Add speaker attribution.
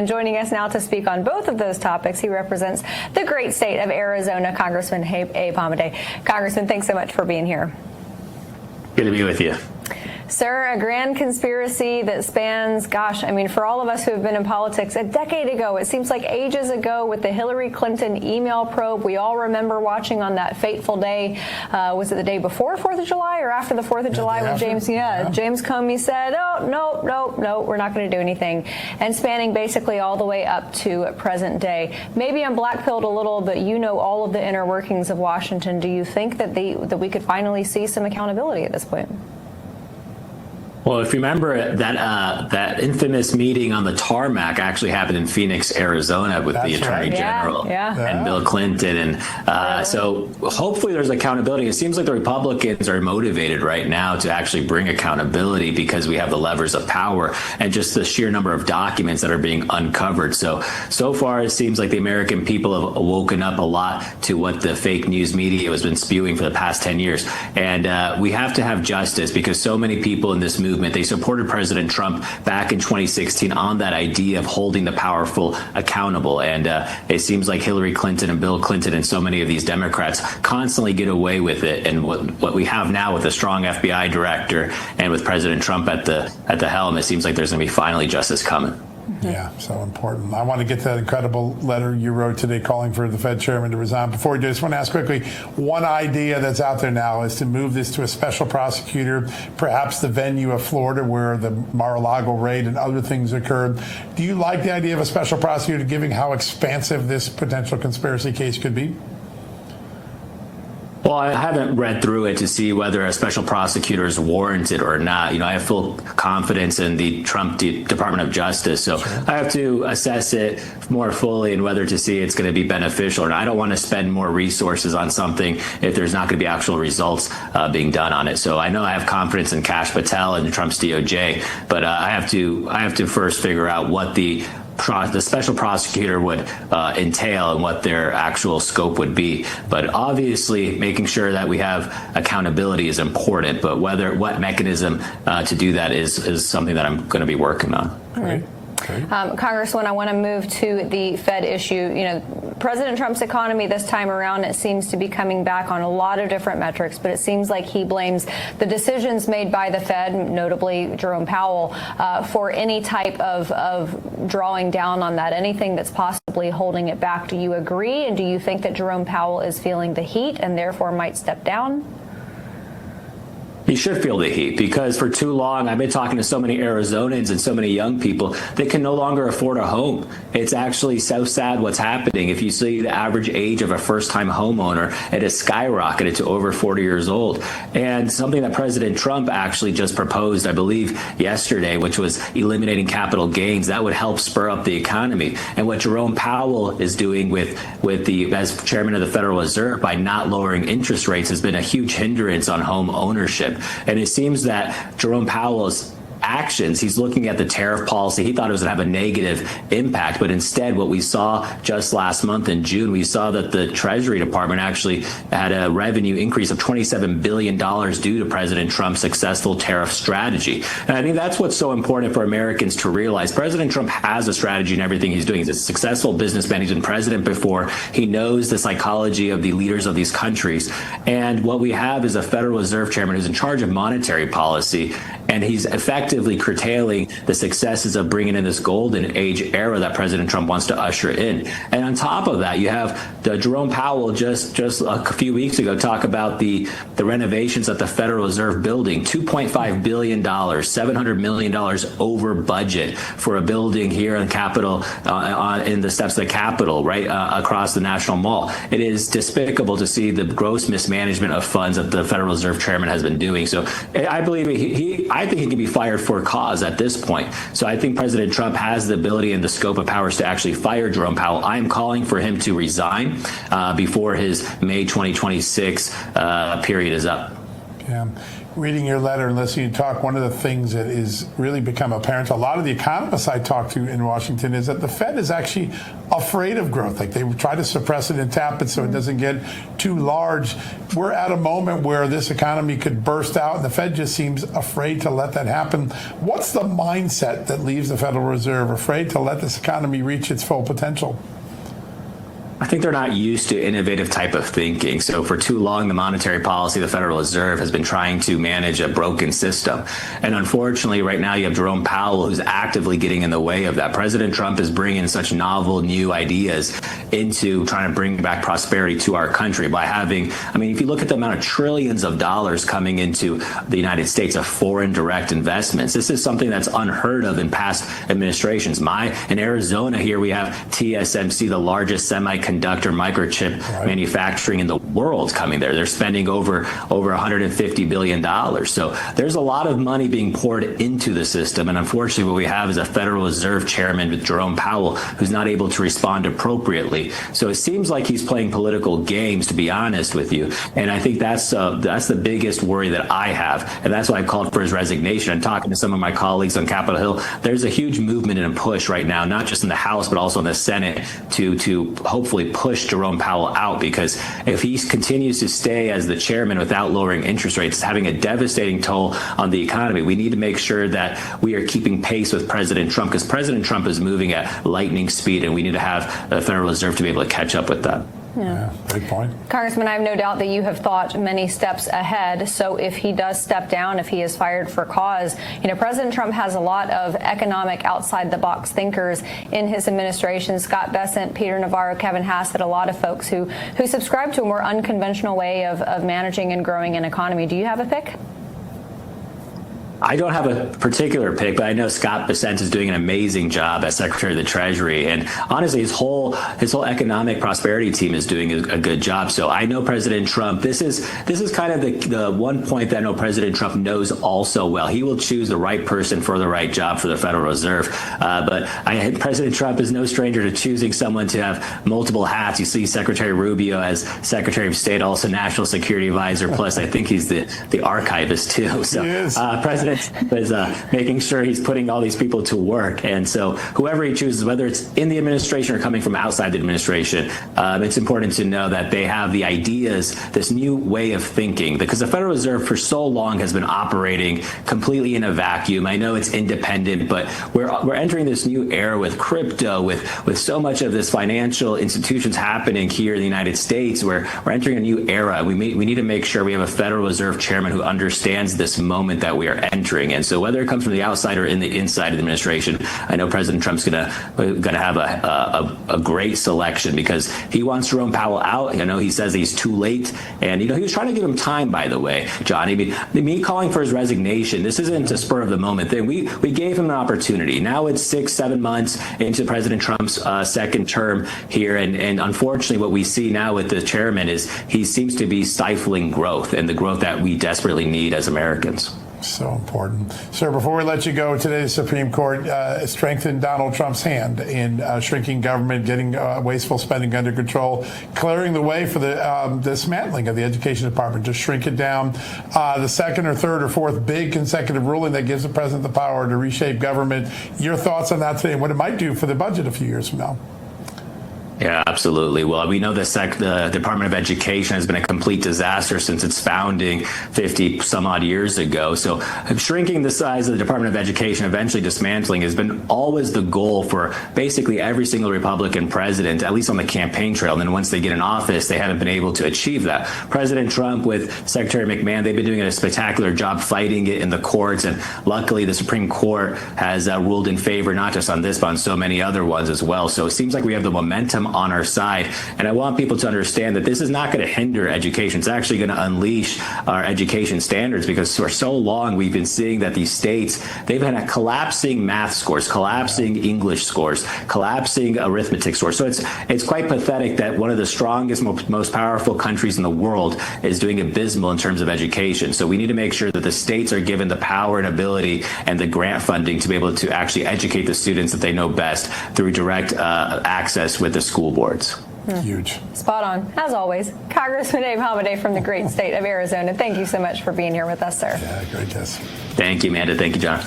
Speaker 1: And joining us now to speak on both of those topics, he represents the great state of Arizona, Congressman Hamadeh. Congressman, thanks so much for being here.
Speaker 2: Good to be with you.
Speaker 1: Sir, a grand conspiracy that spans, gosh, I mean, for all of us who have been in politics, a decade ago, it seems like ages ago, with the Hillary Clinton email probe. We all remember watching on that fateful day. Was it the day before 4th of July or after the 4th of July when James Comey said, oh, no, we're not going to do anything, and spanning basically all the way up to present day. Maybe I'm blackpilled a little, but you know all of the inner workings of Washington. Do you think that we could finally see some accountability at this point?
Speaker 2: Well, if you remember that infamous meeting on the tarmac actually happened in Phoenix, Arizona, with the Attorney General and Bill Clinton, and so hopefully there's accountability. It seems like the Republicans are motivated right now to actually bring accountability because we have the levers of power and just the sheer number of documents that are being uncovered. So far it seems like the American people have woken up a lot to what the fake news media has been spewing for the past 10 years, and we have to have justice because so many people in this movement, they supported President Trump back in 2016 on that idea of holding the powerful accountable. And it seems like Hillary Clinton and Bill Clinton and so many of these Democrats constantly get away with it. And what we have now with a strong FBI director and with President Trump at the helm, it seems like there's going to be finally justice coming.
Speaker 3: Yeah, so important. I want to get to that incredible letter you wrote today calling for the Fed chairman to resign. Before we do, I just want to ask quickly, one idea that's out there now is to move this to a special prosecutor, perhaps the venue of Florida where the Mar-a-Lago raid and other things occurred. Do you like the idea of a special prosecutor, given how expansive this potential conspiracy case could be?
Speaker 2: Well, I haven't read through it to see whether a special prosecutor is warranted or not. I have full confidence in the Trump Department of Justice, so I have to assess it more fully and whether to see it's going to be beneficial or not. I don't want to spend more resources on something if there's not going to be actual results being done on it. So I know I have confidence in Kash Patel and Trump's DOJ, but I have to first figure out what the special prosecutor would entail and what their actual scope would be. But obviously, making sure that we have accountability is important. But what mechanism to do that is something that I'm going to be working on.
Speaker 3: Right.
Speaker 1: Congressman, I want to move to the Fed issue. President Trump's economy this time around, it seems to be coming back on a lot of different metrics, but it seems like he blames the decisions made by the Fed, notably Jerome Powell, for any type of drawing down on that, anything that's possibly holding it back. Do you agree? And do you think that Jerome Powell is feeling the heat and therefore might step down?
Speaker 2: He should feel the heat because for too long, I've been talking to so many Arizonans and so many young people that can no longer afford a home. It's actually so sad what's happening. If you see the average age of a first-time homeowner, it has skyrocketed to over 40 years old. And something that President Trump actually just proposed, I believe, yesterday, which was eliminating capital gains, that would help spur up the economy. And what Jerome Powell is doing as chairman of the Federal Reserve by not lowering interest rates has been a huge hindrance on home ownership. And it seems that Jerome Powell's actions, he's looking at the tariff policy. He thought it was going to have a negative impact, but instead what we saw just last month in June, we saw that the Treasury Department actually had a revenue increase of $27 billion due to President Trump's successful tariff strategy. And I think that's what's so important for Americans to realize. President Trump has a strategy in everything he's doing. He's a successful businessman. He's been president before. He knows the psychology of the leaders of these countries. And what we have is a Federal Reserve chairman who's in charge of monetary policy, and he's effectively curtailing the successes of bringing in this golden age era that President Trump wants to usher in. And on top of that, you have Jerome Powell just a few weeks ago talk about the renovations at the Federal Reserve building, $2.5 billion, $700 million over budget for a building here in the Capitol, in the steps of the Capitol, right across the National Mall. It is despicable to see the gross mismanagement of funds that the Federal Reserve chairman has been doing. So I believe I think he can be fired for a cause at this point. So I think President Trump has the ability and the scope of powers to actually fire Jerome Powell. I'm calling for him to resign before his May 2026 period is up.
Speaker 3: Yeah. reading your letter and listening to you talk, one of the things that is really become apparent to a lot of the economists I talk to in Washington is that the Fed is actually afraid of growth. Like they try to suppress it and tap it so it doesn't get too large. We're at a moment where this economy could burst out, and the Fed just seems afraid to let that happen. What's the mindset that leaves the Federal Reserve afraid to let this economy reach its full potential?
Speaker 2: I think they're not used to innovative type of thinking. So for too long, the monetary policy of the Federal Reserve has been trying to manage a broken system. And unfortunately, right now you have Jerome Powell, who's actively getting in the way of that. President Trump is bringing such novel new ideas into trying to bring back prosperity to our country by having, I mean, if you look at the amount of trillions of dollars coming into the United States of foreign direct investments, this is something that's unheard of in past administrations. In Arizona here, we have TSMC, the largest semiconductor microchip manufacturing in the world coming there. They're spending over $150 billion. So there's a lot of money being poured into the system. And unfortunately, what we have is a Federal Reserve Chairman with Jerome Powell who's not able to respond appropriately. So it seems like he's playing political games, to be honest with you. And I think that's the biggest worry that I have. And that's why I called for his resignation. I'm talking to some of my colleagues on Capitol Hill. There's a huge movement and a push right now, not just in the House, but also in the Senate to hopefully push Jerome Powell out, because if he continues to stay as the chairman without lowering interest rates, it's having a devastating toll on the economy. We need to make sure that we are keeping pace with President Trump, because President Trump is moving at lightning speed, and we need to have the Federal Reserve to be able to catch up with that.
Speaker 3: Yeah, great point.
Speaker 1: Congressman, I have no doubt that you have thought many steps ahead. So if he does step down, if he is fired for cause, President Trump has a lot of economic outside-the-box thinkers in his administration. Scott Bessent, Peter Navarro, Kevin Hassett, a lot of folks who subscribe to a more unconventional way of managing and growing an economy. Do you have a pick?
Speaker 2: I don't have a particular pick, but I know Scott Bessent is doing an amazing job as Secretary of the Treasury, and honestly, his whole economic prosperity team is doing a good job. So I know President Trump. This is kind of the one point that I know President Trump knows also well. He will choose the right person for the right job for the Federal Reserve. But President Trump is no stranger to choosing someone to have multiple hats. You see Secretary Rubio as Secretary of State, also National Security Advisor. Plus, I think he's the archivist too. So President is making sure he's putting all these people to work. And so whoever he chooses, whether it's in the administration or coming from outside the administration, it's important to know that they have the ideas, this new way of thinking, because the Federal Reserve for so long has been operating completely in a vacuum. I know it's independent, but we're entering this new era with crypto, with so much of this financial institutions happening here in the United States. We're entering a new era. We need to make sure we have a Federal Reserve Chairman who understands this moment that we are entering. And so whether it comes from the outside or in the inside of the administration, I know President Trump's going to have a great selection, because he wants Jerome Powell out. He says he's too late. And, he was trying to give him time, by the way, John. I mean, me calling for his resignation, this isn't a spur of the moment thing. We gave him an opportunity. Now it's 6-7 months into President Trump's second term here. And unfortunately, what we see now with the chairman is he seems to be stifling growth, and the growth that we desperately need as Americans.
Speaker 3: So important. Sir, before we let you go, today the Supreme Court strengthened Donald Trump's hand in shrinking government, getting wasteful spending under control, clearing the way for the dismantling of the Education Department, to shrink it down. The second or third or fourth big consecutive ruling that gives the president the power to reshape government. Your thoughts on that today, and what it might do for the budget a few years from now?
Speaker 2: Yeah, absolutely. Well, we know the Department of Education has been a complete disaster since its founding 50 some odd years ago. So shrinking the size of the Department of Education, eventually dismantling, has been always the goal for basically every single Republican president, at least on the campaign trail. And then once they get in office, they haven't been able to achieve that. President Trump with Secretary McMahon, they've been doing a spectacular job fighting it in the courts. And luckily, the Supreme Court has ruled in favor, not just on this, but on so many other ones as well. So it seems like we have the momentum on our side. And I want people to understand that this is not going to hinder education. It's actually going to unleash our education standards, because for so long we've been seeing that these states, they've had collapsing math scores, collapsing English scores, collapsing arithmetic scores. So it's quite pathetic that one of the strongest, most powerful countries in the world is doing abysmal in terms of education. So we need to make sure that the states are given the power and ability and the grant funding to be able to actually educate the students that they know best through direct access with the school boards.
Speaker 3: Huge.
Speaker 1: Spot on, as always. Congressman Hamadeh from the great state of Arizona. Thank you so much for being here with us, sir.
Speaker 3: Yeah, great guess.
Speaker 2: Thank you, Amanda. Thank you, John.